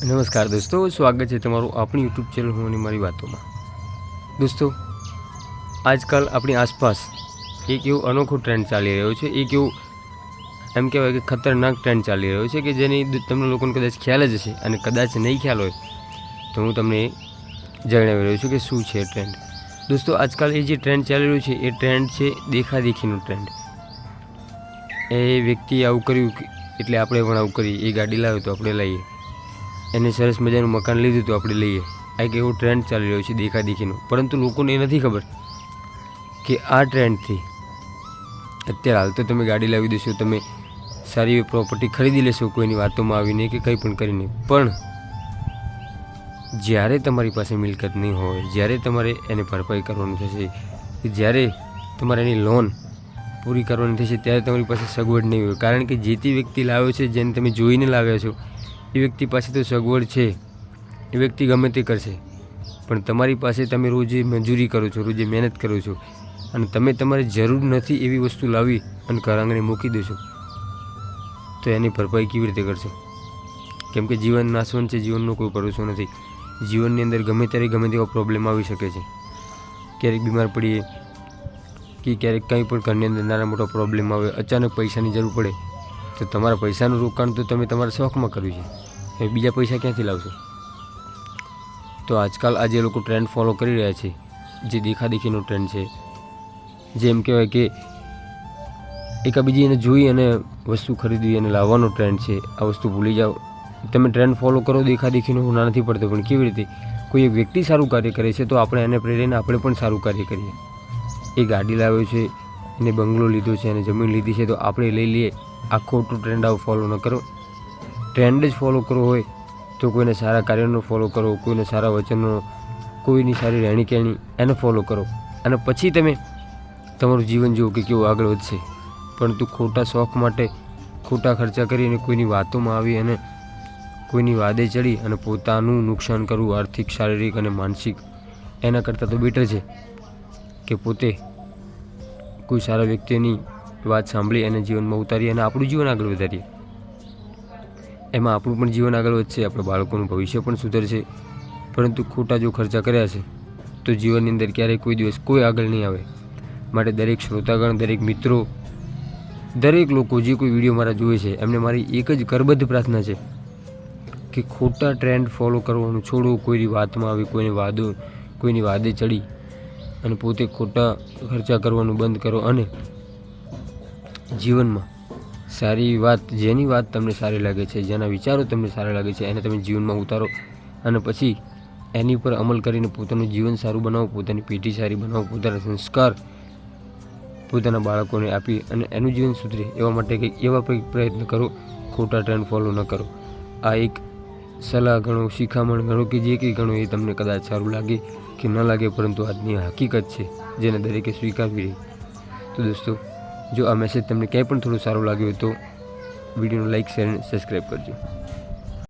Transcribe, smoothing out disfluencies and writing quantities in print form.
નમસ્કાર દોસ્તો, સ્વાગત છે તમારું આપણી યુટ્યુબ ચેનલ હું અને મારી વાતોમાં। દોસ્તો, આજકાલ આપણી આસપાસ એક એવો અનોખો ટ્રેન્ડ ચાલી રહ્યો છે, એક એવો એમ કહેવાય કે ખતરનાક ટ્રેન્ડ ચાલી રહ્યો છે કે જેની તમને લોકોને કદાચ ખ્યાલ જ હશે, અને કદાચ નહીં ખ્યાલ હોય તો હું તમને જણાવી રહ્યો છું કે શું છે ટ્રેન્ડ। દોસ્તો, આજકાલ એ જે ટ્રેન્ડ ચાલી રહ્યો છે એ ટ્રેન્ડ છે દેખાદેખીનો ટ્રેન્ડ। એ વ્યક્તિએ આવું કર્યું એટલે આપણે પણ આવું કરીએ, એ ગાડી લાવ્યો તો આપણે લઈએ, એને સરસ મજાનું મકાન લીધું તો આપણે લઈએ। આ એક એવો ટ્રેન્ડ ચાલી રહ્યો છે દેખાદેખીનો, પરંતુ લોકોને એ નથી ખબર કે આ ટ્રેન્ડથી અત્યારે હાલ તો તમે ગાડી લાવી દેશો, તમે સારી એવી પ્રોપર્ટી ખરીદી લેશો કોઈની વાતોમાં આવીને કે કંઈ પણ કરીને, પણ જ્યારે તમારી પાસે મિલકત નહીં હોય, જ્યારે તમારે એને ભરપાઈ કરવાની થશે, જ્યારે તમારે એની લોન પૂરી કરવાની થશે, ત્યારે તમારી પાસે સગવડ નહીં હોય। કારણ કે જે તે વ્યક્તિ લાવ્યો છે, જેને તમે જોઈને લાવ્યા છો, એ વ્યક્તિ પાસે તો સગવડ છે, એ વ્યક્તિ ગમે તે કરશે, પણ તમારી પાસે તમે રોજે મજૂરી કરો છો, રોજે મહેનત કરો છો, અને તમે તમારે જરૂર નથી એવી વસ્તુ લાવી અને ઘર આંગણે મૂકી દેશો, તો એની ભરપાઈ કેવી રીતે કરશો? કેમ કે જીવન નાશવંત છે, જીવનનો કોઈ ભરોસો નથી। જીવનની અંદર ગમે ત્યારે ગમે તેવા પ્રોબ્લેમ આવી શકે છે। ક્યારેક બીમાર પડીએ કે ક્યારેક કંઈ પણ ઘરની અંદર નાના મોટા પ્રોબ્લેમ આવે, અચાનક પૈસાની જરૂર પડે, તો તમારા પૈસાનું રોકાણ તો તમે તમારા શોખમાં કર્યું છે, એ બીજા પૈસા ક્યાંથી લાવશો? તો આજકાલ આ જે લોકો ટ્રેન્ડ ફોલો કરી રહ્યા છે, જે દેખાદેખીનો ટ્રેન્ડ છે, જે એમ કહેવાય કે એકાબીજીને જોઈ અને વસ્તુ ખરીદવી અને લાવવાનો ટ્રેન્ડ છે, આ વસ્તુ ભૂલી જાઓ। તમે ટ્રેન્ડ ફોલો કરો દેખાદેખીનો, હું ના નથી પડતો, પણ કેવી રીતે? કોઈ એક વ્યક્તિ સારું કાર્ય કરે છે તો આપણે એને પ્રેરીને આપણે પણ સારું કાર્ય કરીએ। એ ગાડી લાવ્યો છે, એને બંગલો લીધો છે, એને જમીન લીધી છે, તો આપણે લઈ લઈએ। આ ખોટું ટ્રેન્ડ આવું ફોલો ન કરો। ટ્રેન્ડ જ ફોલો કરવો હોય તો કોઈને સારા કાર્યનો ફોલો કરો, કોઈને સારા વચનનો, કોઈની સારી રહેણી કહેણી એને ફોલો કરો, અને પછી તમે તમારું જીવન જુઓ કે કેવું આગળ વધશે। પરંતુ ખોટા શોખ માટે ખોટા ખર્ચા કરી અને કોઈની વાતોમાં આવી અને કોઈની વાદે ચડી અને પોતાનું નુકસાન કરવું, આર્થિક, શારીરિક અને માનસિક, એના કરતાં તો બેટર છે કે પોતે કોઈ સારા વ્યક્તિની વાત સાંભળી અને જીવનમાં ઉતારીએ અને આપણું જીવન આગળ વધારીએ। એમાં આપણું પણ જીવન આગળ વધશે, આપણા બાળકોનું ભવિષ્ય પણ સુધરશે। પરંતુ ખોટા જો ખર્ચા કર્યા છે તો જીવનની અંદર ક્યારેય કોઈ દિવસ કોઈ આગળ નહીં આવે। માટે દરેક શ્રોતાગણ, દરેક મિત્રો, દરેક લોકો જે કોઈ વિડીયો મારા જોવે છે, એમને મારી એક જ કરબદ્ધ પ્રાર્થના છે કે ખોટા ટ્રેન્ડ ફોલો કરવાનું છોડો, કોઈની વાતમાં આવી, કોઈની વાદે ચડી અને પોતે ખોટા ખર્ચા કરવાનું બંધ કરો, અને જીવનમાં સારી વાત, જેની વાત તમને સારી લાગે છે, જેના વિચારો તમને સારા લાગે છે, એને તમે જીવનમાં ઉતારો, અને પછી એની પર અમલ કરીને પોતાનું જીવન સારું બનાવો, પોતાની પેઢી સારી બનાવો, પોતાના સંસ્કાર પોતાના બાળકોને આપી અને એનું જીવન સુધરે એવા માટે કંઈક એવા પ્રયત્ન કરો, ખોટા ટ્રેન્ડ ફોલો ન કરો। આ એક સલાહ ગણો, શિખામણ ગણો, કે જે કંઈ ગણો એ તમને કદાચ સારું લાગે કે ન લાગે, પરંતુ આજની હકીકત છે જેને દરેકે સ્વીકારવી રહી। તો દોસ્તો, જો આ મેસેજ તમને ક્યાંય પણ થોડું સારું લાગ્યું હોય તો વિડીયોને લાઇક, શેર અને સબસ્ક્રાઈબ કરજો।